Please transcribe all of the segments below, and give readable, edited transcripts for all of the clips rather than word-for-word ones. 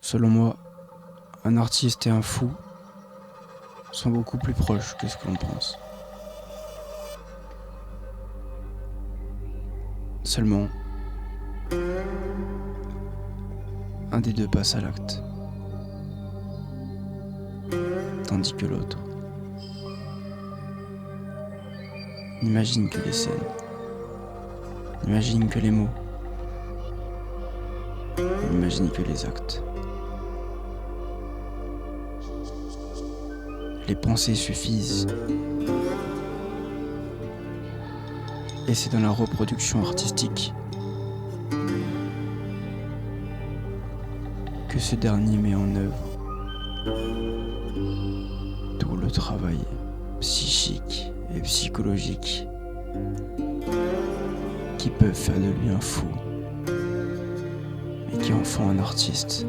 Selon moi, un artiste et un fou sont beaucoup plus proches que ce que l'on pense. Seulement, un des deux passe à l'acte, tandis que l'autre n'imagine que les scènes, n'imagine que les mots, n'imagine que les actes. Les pensées suffisent. Et c'est dans la reproduction artistique que ce dernier met en œuvre tout le travail psychique et psychologique qui peuvent faire de lui un fou et qui en font un artiste.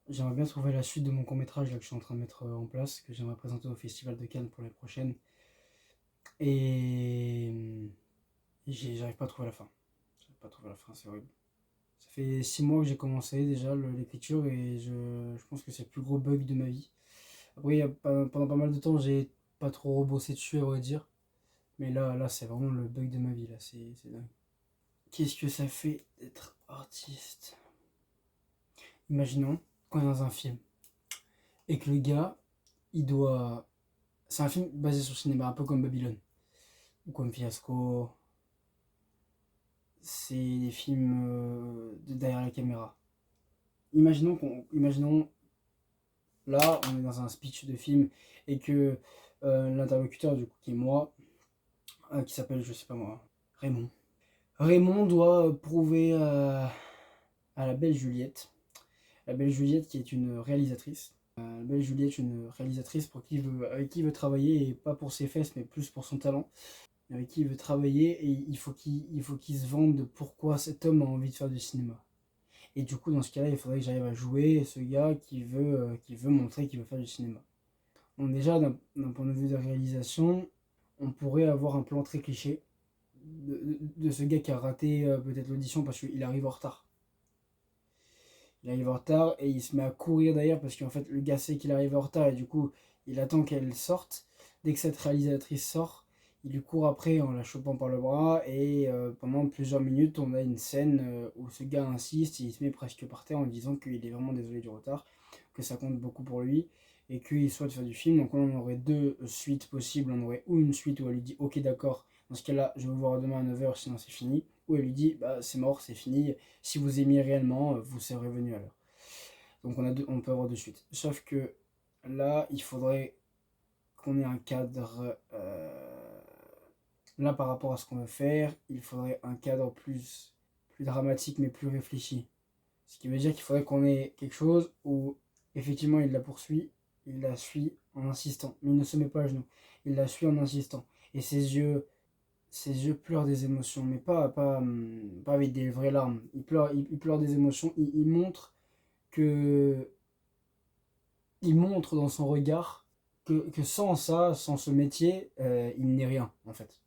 J'aimerais bien trouver la suite de mon court-métrage là, que je suis en train de mettre en place, que j'aimerais présenter au Festival de Cannes pour l'année prochaine. Et j'arrive pas à trouver la fin. J'arrive pas à trouver la fin, c'est horrible. Ça fait 6 mois que j'ai commencé déjà l'écriture et je pense que c'est le plus gros bug de ma vie. Après, pendant pas mal de temps, j'ai pas trop rebossé dessus, à vrai dire. Mais là c'est vraiment le bug de ma vie, là, c'est dingue. Qu'est-ce que ça fait d'être artiste? Imaginons qu'on est dans un film et que le gars, il doit. C'est un film basé sur le cinéma, un peu comme Babylone ou comme Fiasco. C'est des films de derrière la caméra. Imaginons là, on est dans un speech de film et que l'interlocuteur, du coup, qui est moi, qui s'appelle, je sais pas moi, Raymond. Raymond doit prouver à la belle Juliette, la belle Juliette qui est une réalisatrice. La belle Juliette, une réalisatrice avec qui il veut travailler, et pas pour ses fesses, mais plus pour son talent. Avec qui il veut travailler, et il faut qu'il se vende de pourquoi cet homme a envie de faire du cinéma. Et du coup, dans ce cas-là, il faudrait que j'arrive à jouer ce gars qui veut montrer qu'il veut faire du cinéma. Donc déjà, d'un point de vue de réalisation, on pourrait avoir un plan très cliché de ce gars qui a raté peut-être l'audition parce qu'il arrive en retard. Il arrive en retard et il se met à courir d'ailleurs parce qu'en fait, le gars sait qu'il arrive en retard et du coup, il attend qu'elle sorte. Dès que cette réalisatrice sort, il lui court après en la chopant par le bras et pendant plusieurs minutes, on a une scène où ce gars insiste, il se met presque par terre en disant qu'il est vraiment désolé du retard, que ça compte beaucoup pour lui et qu'il souhaite faire du film. Donc on aurait deux suites possibles. On aurait ou une suite où elle lui dit ok d'accord, dans ce cas-là je vais vous voir demain à 9h sinon c'est fini. Ou elle lui dit bah c'est mort, c'est fini, si vous aimiez réellement, vous serez venu à l'heure. Donc on peut avoir deux suites. Sauf que là il faudrait qu'on ait un cadre. Là par rapport à ce qu'on veut faire, il faudrait un cadre plus dramatique mais plus réfléchi. Ce qui veut dire qu'il faudrait qu'on ait quelque chose où effectivement il la poursuit, il la suit en insistant, mais il ne se met pas à genoux. Il la suit en insistant. Et ses yeux pleurent des émotions, mais pas avec des vraies larmes. Il pleure des émotions. Que, il montre dans son regard que sans ça, sans ce métier, il n'est rien en fait.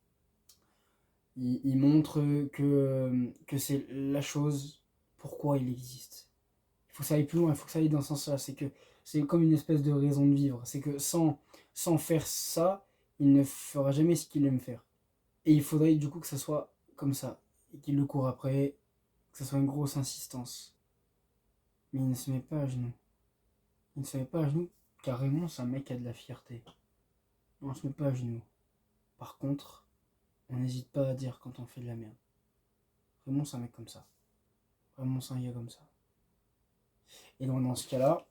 Il montre que c'est la chose pourquoi il existe. Il faut que ça aille plus loin, il faut que ça aille dans ce sens-là. C'est que C'est comme une espèce de raison de vivre. C'est que sans faire ça, il ne fera jamais ce qu'il aime faire. Et il faudrait du coup que ça soit comme ça. Et qu'il le court après, que ça soit une grosse insistance. Mais il ne se met pas à genoux. Il ne se met pas à genoux, car Raymond, c'est un mec qui a de la fierté. On ne se met pas à genoux. Par contre, on n'hésite pas à dire quand on fait de la merde. Raymond, c'est un mec comme ça. Raymond, c'est un gars comme ça. Et donc, dans ce cas-là,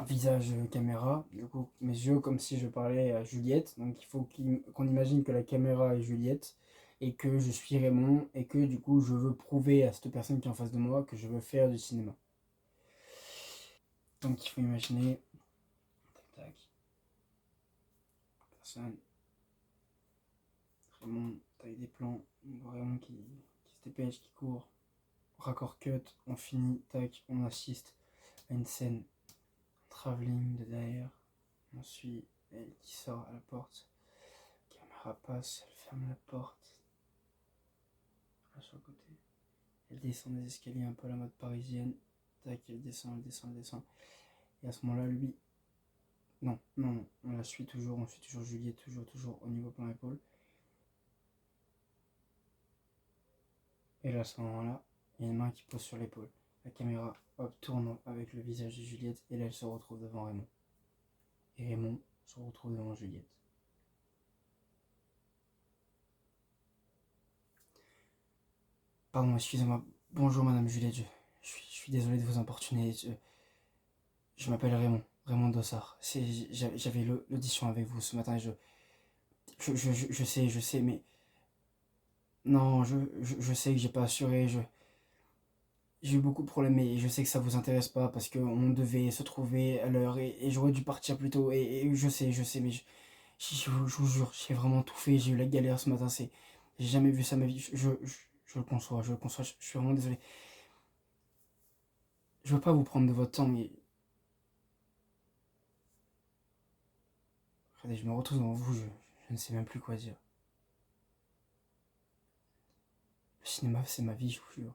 visage caméra, du coup, mes yeux comme si je parlais à Juliette. Donc, il faut qu'on imagine que la caméra est Juliette et que je suis Raymond et que du coup, je veux prouver à cette personne qui est en face de moi que je veux faire du cinéma. Donc, il faut imaginer. Tac, tac. Personne. Raymond, taille des plans. Raymond qui se dépêche, qui court. Raccord cut, on finit, tac, on assiste à une scène travelling de derrière. On suit elle qui sort à la porte. La caméra passe, elle ferme la porte. Là sur le côté. Elle descend des escaliers un peu à la mode parisienne. Tac, elle descend, elle descend, elle descend. Et à ce moment-là, lui. Non, non, non. On la suit toujours, on suit toujours Juliette, toujours au niveau plan épaule. Et là, à ce moment-là, il y a une main qui pose sur l'épaule. La caméra, hop, tourne avec le visage de Juliette. Et là, elle se retrouve devant Raymond. Et Raymond se retrouve devant Juliette. Pardon, excusez-moi. Bonjour Madame Juliette, je suis désolé de vous importuner. Je m'appelle Raymond, Raymond Dossard. J'avais l'audition avec vous ce matin et je sais, mais non, je sais que j'ai pas assuré. J'ai eu beaucoup de problèmes et je sais que ça vous intéresse pas parce qu'on devait se trouver à l'heure et j'aurais dû partir plus tôt. Et je sais, mais je vous jure, j'ai vraiment tout fait. J'ai eu la galère ce matin. J'ai jamais vu ça de ma vie. Je le conçois, je le conçois. Je suis vraiment désolé. Je veux pas vous prendre de votre temps, mais regardez, je me retrouve devant vous, je ne sais même plus quoi dire. Le cinéma, c'est ma vie, je vous jure.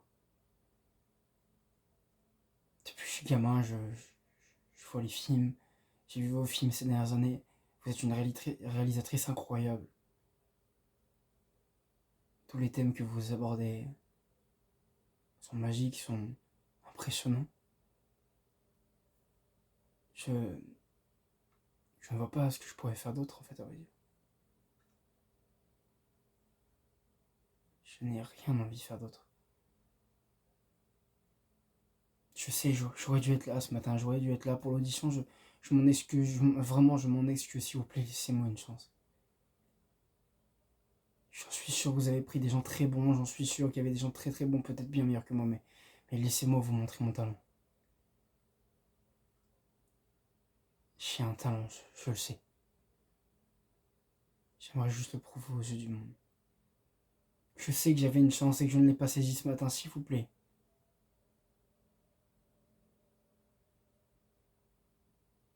Depuis que je suis gamin, je vois les films. J'ai vu vos films ces dernières années. Vous êtes une réalisatrice incroyable. Tous les thèmes que vous abordez sont magiques, sont impressionnants. Je ne vois pas ce que je pourrais faire d'autre, en fait, à vrai dire. Je n'ai rien envie de faire d'autre. Je sais, j'aurais dû être là ce matin, j'aurais dû être là pour l'audition. Je m'en excuse, vraiment, je m'en excuse, s'il vous plaît, laissez-moi une chance. J'en suis sûr que vous avez pris des gens très bons, j'en suis sûr qu'il y avait des gens très très bons, peut-être bien meilleurs que moi, mais laissez-moi vous montrer mon talent. J'ai un talent, je le sais. J'aimerais juste le prouver aux yeux du monde. Je sais que j'avais une chance et que je ne l'ai pas saisie ce matin, s'il vous plaît.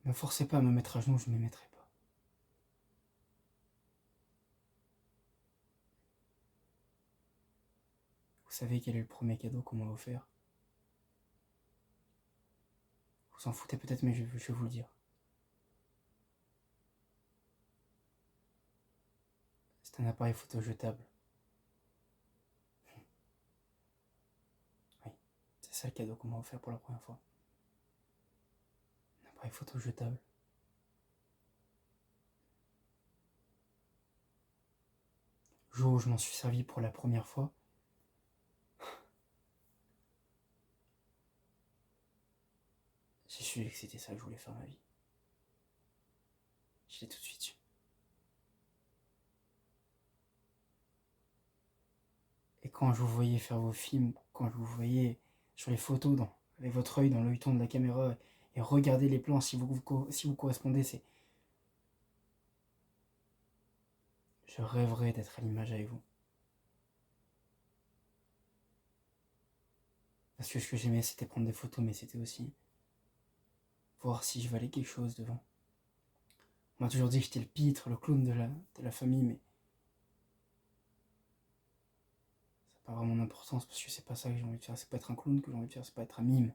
Ne me forcez pas à me mettre à genoux, je ne me mettrai pas. Vous savez quel est le premier cadeau qu'on m'a offert? Vous en foutez peut-être, mais je vais vous le dire. C'est un appareil photo jetable. Oui, c'est ça le cadeau qu'on m'a offert pour la première fois. Un appareil photo jetable. Le jour où je m'en suis servi pour la première fois, j'ai su que c'était ça que je voulais faire ma vie. Je l'ai tout de suite su. Et quand je vous voyais faire vos films, quand je vous voyais sur les photos, avec votre œil dans l'œilleton de la caméra, et regarder les plans si vous correspondez, je rêverais d'être à l'image avec vous. Parce que ce que j'aimais, c'était prendre des photos, mais c'était aussi voir si je valais quelque chose devant. On m'a toujours dit que j'étais le pitre, le clown de la famille, mais ça n'a pas vraiment d'importance parce que c'est pas ça que j'ai envie de faire. C'est pas être un clown que j'ai envie de faire, c'est pas être un mime.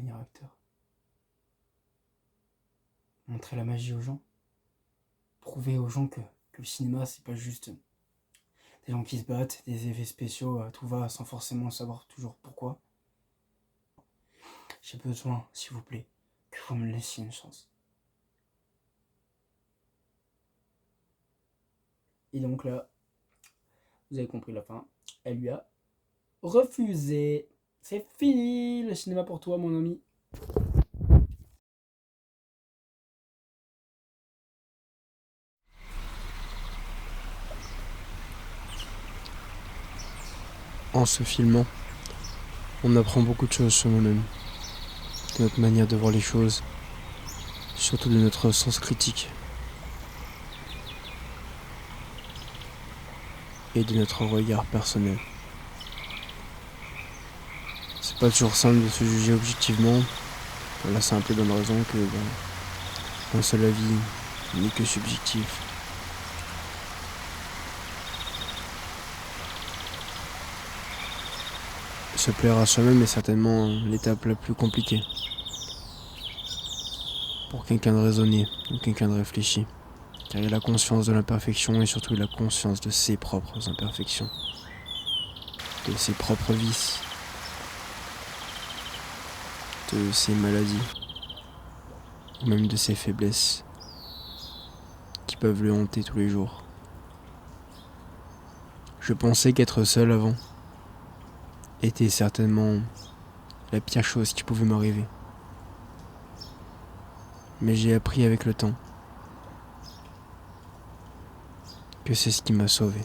devenir acteur. Montrer la magie aux gens. Prouver aux gens que le cinéma, c'est pas juste des gens qui se battent, des effets spéciaux à tout va sans forcément savoir toujours pourquoi. J'ai besoin, s'il vous plaît, que vous me laissiez une chance. Et donc là, vous avez compris la fin. Elle lui a refusé. C'est fini le cinéma pour toi, mon ami. En se filmant, on apprend beaucoup de choses sur nous-mêmes, de notre manière de voir les choses, surtout de notre sens critique et de notre regard personnel. C'est pas toujours simple de se juger objectivement, pour la simple et bonne raison que un seul avis n'est que subjectif. Se plaire à soi-même est certainement l'étape la plus compliquée pour quelqu'un de raisonné ou quelqu'un de réfléchi, car il a la conscience de l'imperfection et surtout il a conscience de ses propres imperfections, de ses propres vices, de ses maladies, ou même de ses faiblesses qui peuvent le hanter tous les jours. Je pensais qu'être seul avant était certainement la pire chose qui pouvait m'arriver. Mais j'ai appris avec le temps que c'est ce qui m'a sauvé.